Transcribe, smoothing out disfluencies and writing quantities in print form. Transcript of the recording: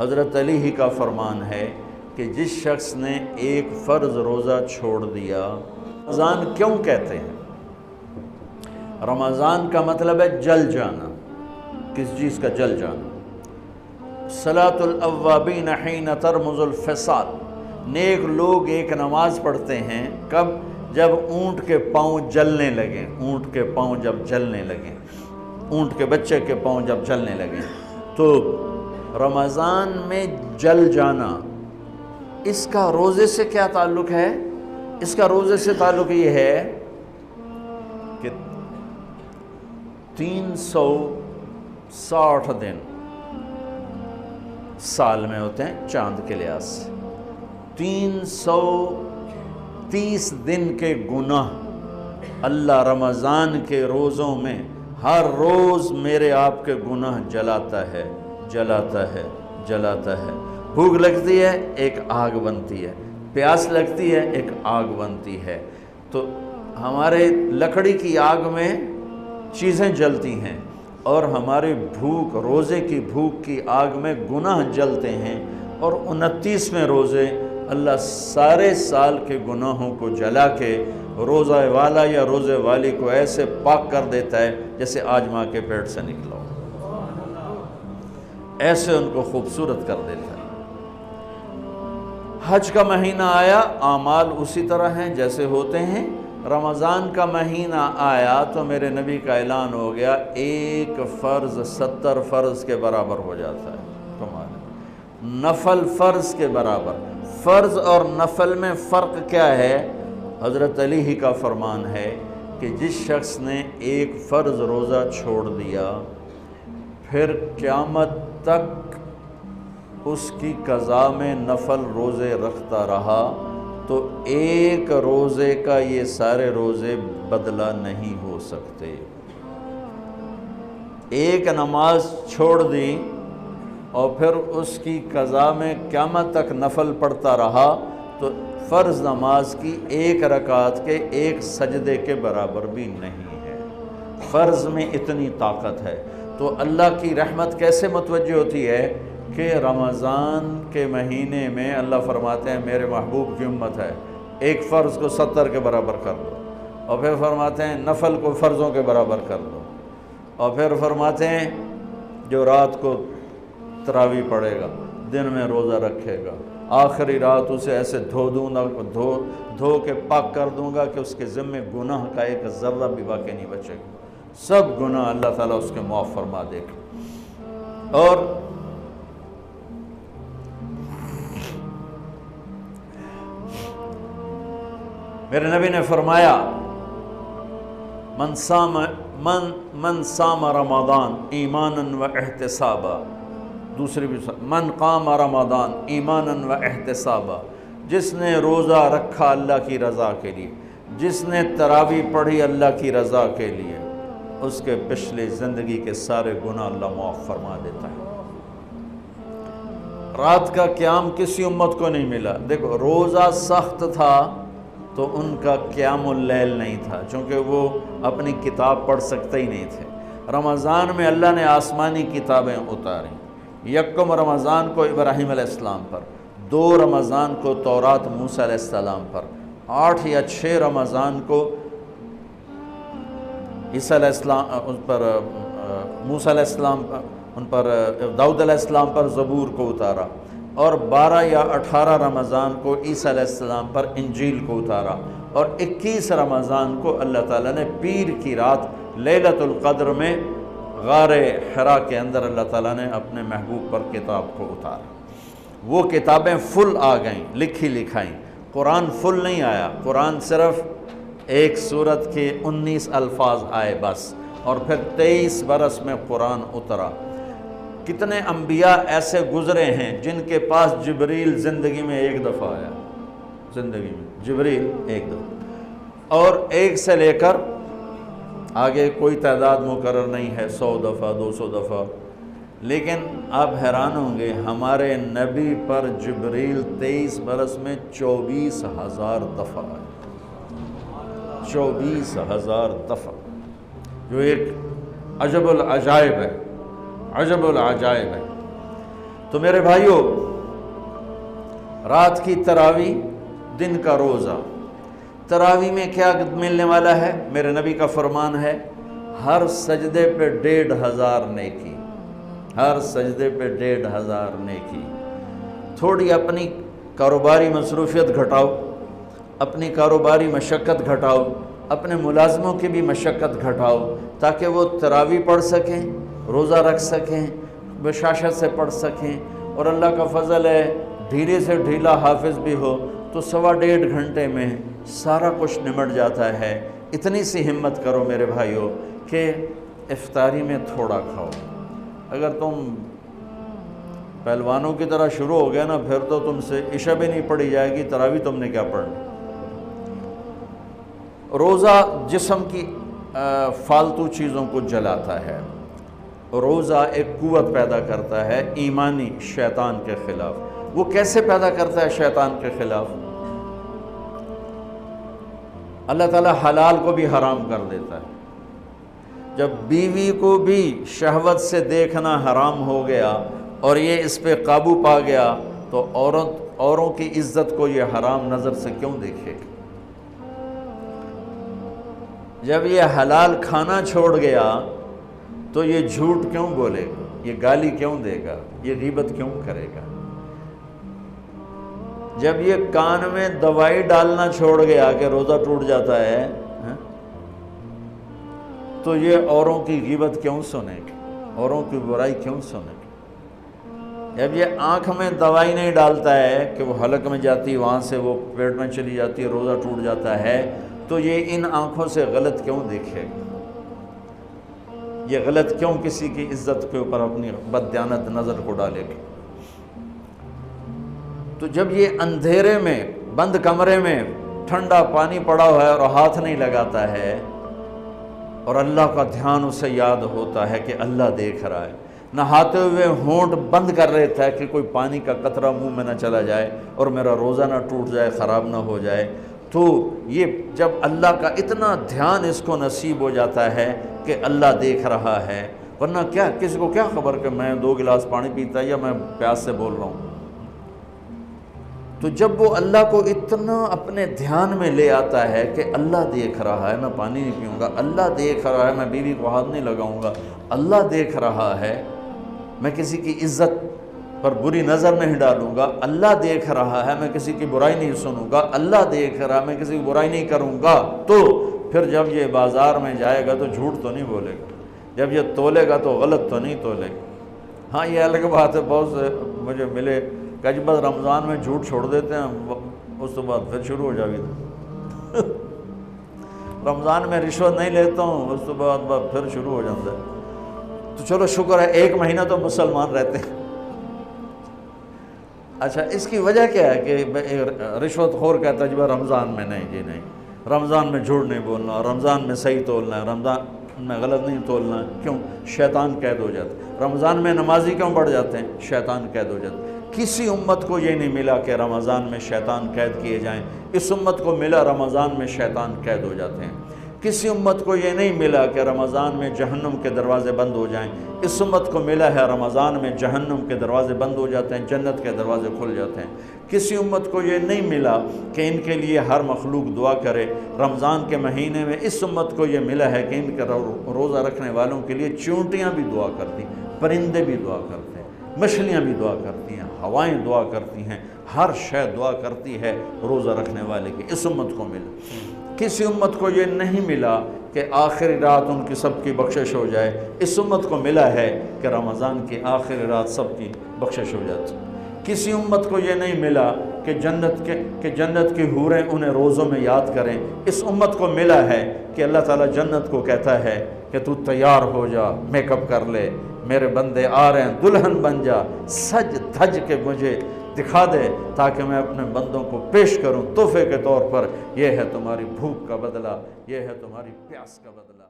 حضرت علی ہی کا فرمان ہے کہ جس شخص نے ایک فرض روزہ چھوڑ دیا، رمضان کیوں کہتے ہیں؟ رمضان کا مطلب ہے جل جانا، کس چیز کا جل جانا؟ صلاۃ الاوابین حین ترمز الفصال، نیک لوگ ایک نماز پڑھتے ہیں کب؟ جب اونٹ کے پاؤں جلنے لگیں، اونٹ کے پاؤں جب جلنے لگیں، اونٹ کے بچے کے پاؤں جب جلنے لگیں۔ تو رمضان میں جل جانا، اس کا روزے سے کیا تعلق ہے؟ اس کا روزے سے تعلق یہ ہے کہ 360 دن سال میں ہوتے ہیں چاند کے لحاظ سے، 330 دن کے گناہ اللہ رمضان کے روزوں میں ہر روز میرے آپ کے گناہ جلاتا ہے، جلاتا ہے، جلاتا ہے۔ بھوک لگتی ہے ایک آگ بنتی ہے، پیاس لگتی ہے ایک آگ بنتی ہے۔ تو ہمارے لکڑی کی آگ میں چیزیں جلتی ہیں اور ہماری بھوک، روزے کی بھوک کی آگ میں گناہ جلتے ہیں، اور 29ویں روزے اللہ سارے سال کے گناہوں کو جلا کے روزہ والا یا روزے والی کو ایسے پاک کر دیتا ہے جیسے آج ماں کے پیٹ سے نکلا ہو، ایسے ان کو خوبصورت کر دیتا ہے۔ حج کا مہینہ آیا، اعمال اسی طرح ہیں جیسے ہوتے ہیں۔ رمضان کا مہینہ آیا تو میرے نبی کا اعلان ہو گیا، ایک فرض 70 فرض کے برابر ہو جاتا ہے، کمال ہے، نفل فرض کے برابر۔ فرض اور نفل میں فرق کیا ہے؟ حضرت علی ہی کا فرمان ہے کہ جس شخص نے ایک فرض روزہ چھوڑ دیا، پھر قیامت تک اس کی قضا میں نفل روزے رکھتا رہا تو ایک روزے کا یہ سارے روزے بدلہ نہیں ہو سکتے۔ ایک نماز چھوڑ دی اور پھر اس کی قضا میں قیامت تک نفل پڑھتا رہا تو فرض نماز کی ایک رکعت کے ایک سجدے کے برابر بھی نہیں ہے۔ فرض میں اتنی طاقت ہے۔ تو اللہ کی رحمت کیسے متوجہ ہوتی ہے کہ رمضان کے مہینے میں اللہ فرماتے ہیں میرے محبوب کی امت ہے، ایک فرض کو 70 کے برابر کر دو، اور پھر فرماتے ہیں نفل کو فرضوں کے برابر کر دو، اور پھر فرماتے ہیں جو رات کو تراویح پڑھے گا، دن میں روزہ رکھے گا، آخری رات اسے ایسے دھو دوں گا، دھو کے پاک کر دوں گا کہ اس کے ذمے گناہ کا ایک ذرہ بھی باقی نہیں بچے گا، سب گناہ اللہ تعالیٰ اس کے معاف فرما دے گا۔ اور میرے نبی نے فرمایا من صام رمضان ایمانا و احتسابا، دوسری بھی من قام رمضان ایمانا و احتسابا، جس نے روزہ رکھا اللہ کی رضا کے لیے، جس نے تراویح پڑھی اللہ کی رضا کے لیے، اس کے پچھلی زندگی کے سارے گناہ اللہ معاف فرما دیتا ہے۔ رات کا قیام کسی امت کو نہیں ملا۔ دیکھو روزہ سخت تھا تو ان کا قیام اللیل نہیں تھا، چونکہ وہ اپنی کتاب پڑھ سکتے ہی نہیں تھے۔ رمضان میں اللہ نے آسمانی کتابیں اتاریں، یکم رمضان کو ابراہیم علیہ السلام پر، 2 رمضان کو تورات موسیٰ علیہ السلام پر، 8 یا 6 رمضان کو عیسیٰ علیہ السلام ان پر، موسیٰ علیہ السلام ان پر، داؤد علیہ السلام پر زبور کو اتارا، اور 12 یا 18 رمضان کو عیسیٰ علیہ السلام پر انجیل کو اتارا، اور 21 رمضان کو اللہ تعالیٰ نے پیر کی رات لیلۃ القدر میں غار حرا کے اندر اللہ تعالیٰ نے اپنے محبوب پر کتاب کو اتارا۔ وہ کتابیں فل آ گئیں، لکھی لکھائیں۔ قرآن فل نہیں آیا، قرآن صرف ایک سورت کے 19 الفاظ آئے بس، اور پھر 23 برس میں قرآن اترا۔ کتنے انبیاء ایسے گزرے ہیں جن کے پاس جبریل زندگی میں ایک دفعہ آیا، زندگی میں جبریل ایک دفعہ، اور ایک سے لے کر آگے کوئی تعداد مقرر نہیں ہے، 100 دفعہ 200 دفعہ، لیکن آپ حیران ہوں گے ہمارے نبی پر جبریل 23 برس میں 24,000 دفعہ آئے، 24,000 دفعہ، جو ایک عجب العجائب ہے، عجب العجائب ہے۔ تو میرے بھائیوں، رات کی تراویح، دن کا روزہ، تراویح میں کیا ملنے والا ہے؟ میرے نبی کا فرمان ہے، ہر سجدے پہ 1500 نیکی، ہر سجدے پہ 1500 نیکی۔ تھوڑی اپنی کاروباری مصروفیت گھٹاؤ، اپنی کاروباری مشقت گھٹاؤ، اپنے ملازموں کی بھی مشقت گھٹاؤ، تاکہ وہ تراویح پڑھ سکیں، روزہ رکھ سکیں، بشاشت سے پڑھ سکیں، اور اللہ کا فضل ہے ڈھیلے سے ڈھیلا حافظ بھی ہو تو 1.5 گھنٹے میں سارا کچھ نمٹ جاتا ہے۔ اتنی سی ہمت کرو میرے بھائیوں کہ افطاری میں تھوڑا کھاؤ۔ اگر تم پہلوانوں کی طرح شروع ہو گیا نا، پھر تو تم سے عشاء بھی نہیں پڑھی جائے گی، تراویح تم نے کیا پڑھنا۔ روزہ جسم کی فالتو چیزوں کو جلاتا ہے، روزہ ایک قوت پیدا کرتا ہے ایمانی شیطان کے خلاف۔ وہ کیسے پیدا کرتا ہے شیطان کے خلاف؟ اللہ تعالیٰ حلال کو بھی حرام کر دیتا ہے۔ جب بیوی کو بھی شہوت سے دیکھنا حرام ہو گیا اور یہ اس پہ قابو پا گیا تو اوروں کی عزت کو یہ حرام نظر سے کیوں دیکھے گا؟ جب یہ حلال کھانا چھوڑ گیا تو یہ جھوٹ کیوں بولے گا، یہ گالی کیوں دے گا، یہ غیبت کیوں کرے گا؟ جب یہ کان میں دوائی ڈالنا چھوڑ گیا کہ روزہ ٹوٹ جاتا ہے تو یہ اوروں کی غیبت کیوں سنے گا، اوروں کی برائی کیوں سنے گا؟ جب یہ آنکھ میں دوائی نہیں ڈالتا ہے کہ وہ حلق میں جاتی، وہاں سے وہ پیٹ میں چلی جاتی ہے، روزہ ٹوٹ جاتا ہے، تو یہ ان آنکھوں سے غلط کیوں دیکھے گا؟ یہ غلط کیوں کسی کی عزت کے اوپر اپنی بددیانت نظر کو ڈالے گا؟ تو جب یہ اندھیرے میں بند کمرے میں ٹھنڈا پانی پڑا ہوا ہے اور ہاتھ نہیں لگاتا ہے اور اللہ کا دھیان اسے یاد ہوتا ہے کہ اللہ دیکھ رہا ہے، نہاتے ہوئے ہونٹ بند کر لیتا ہے کہ کوئی پانی کا قطرہ منہ میں نہ چلا جائے اور میرا روزہ نہ ٹوٹ جائے، خراب نہ ہو جائے، تو یہ جب اللہ کا اتنا دھیان اس کو نصیب ہو جاتا ہے کہ اللہ دیکھ رہا ہے، ورنہ کیا کسی کو کیا خبر کہ میں 2 گلاس پانی پیتا ہے یا میں پیاس سے بول رہا ہوں۔ تو جب وہ اللہ کو اتنا اپنے دھیان میں لے آتا ہے کہ اللہ دیکھ رہا ہے، میں پانی نہیں پیوں گا، اللہ دیکھ رہا ہے، میں بیوی کو ہاتھ نہیں لگاؤں گا، اللہ دیکھ رہا ہے، میں کسی کی عزت پر بری نظر نہیں ڈالوں گا، اللہ دیکھ رہا ہے، میں کسی کی برائی نہیں سنوں گا، اللہ دیکھ رہا ہے، میں کسی کی برائی نہیں کروں گا، تو پھر جب یہ بازار میں جائے گا تو جھوٹ تو نہیں بولے گا، جب یہ تولے گا تو غلط تو نہیں تولے گا۔ ہاں یہ الگ بات ہے، بہت سے مجھے ملے کہ بس رمضان میں جھوٹ چھوڑ دیتے ہیں، اس کے بعد پھر شروع ہو جاوی تھا رمضان میں رشوت نہیں لیتا ہوں، اس کے بعد پھر شروع ہو جاتا ہے۔ تو چلو شکر ہے 1 مہینہ تو مسلمان رہتے ہیں۔ اچھا اس کی وجہ کیا ہے کہ رشوت خور کہتا ہے جی رمضان میں نہیں، جی نہیں، رمضان میں جھوٹ نہیں بولنا، رمضان میں صحیح تولنا ہے، رمضان میں غلط نہیں تولنا ہے۔ کیوں؟ شیطان قید ہو جاتا ہے۔ رمضان میں نمازی کیوں بڑھ جاتے ہیں؟ شیطان قید ہو جاتا ہے۔ کسی امت کو یہ نہیں ملا کہ رمضان میں شیطان قید کیے جائیں، اس امت کو ملا رمضان میں شیطان قید ہو جاتے ہیں۔ کسی امت کو یہ نہیں ملا کہ رمضان میں جہنم کے دروازے بند ہو جائیں، اس امت کو ملا ہے رمضان میں جہنم کے دروازے بند ہو جاتے ہیں، جنت کے دروازے کھل جاتے ہیں۔ کسی امت کو یہ نہیں ملا کہ ان کے لیے ہر مخلوق دعا کرے، رمضان کے مہینے میں اس امت کو یہ ملا ہے کہ ان کے روزہ رکھنے والوں کے لیے چونٹیاں بھی دعا کرتی، پرندے بھی دعا کرتے ہیں، مچھلیاں بھی دعا کرتی ہیں، ہوائیں دعا کرتی ہیں، ہر شے دعا کرتی ہے روزہ رکھنے والے کی۔ اس امت کو ملا۔ کسی امت کو یہ نہیں ملا کہ آخری رات ان کی سب کی بخشش ہو جائے، اس امت کو ملا ہے کہ رمضان کی آخری رات سب کی بخشش ہو جاتی۔ کسی امت کو یہ نہیں ملا کہ جنت کی حوریں انہیں روزوں میں یاد کریں، اس امت کو ملا ہے کہ اللہ تعالیٰ جنت کو کہتا ہے کہ تو تیار ہو جا، میک اپ کر لے، میرے بندے آ رہے ہیں، دلہن بن جا، سج دھج کے مجھے دکھا دے تاکہ میں اپنے بندوں کو پیش کروں تحفے کے طور پر۔ یہ ہے تمہاری بھوک کا بدلہ، یہ ہے تمہاری پیاس کا بدلہ۔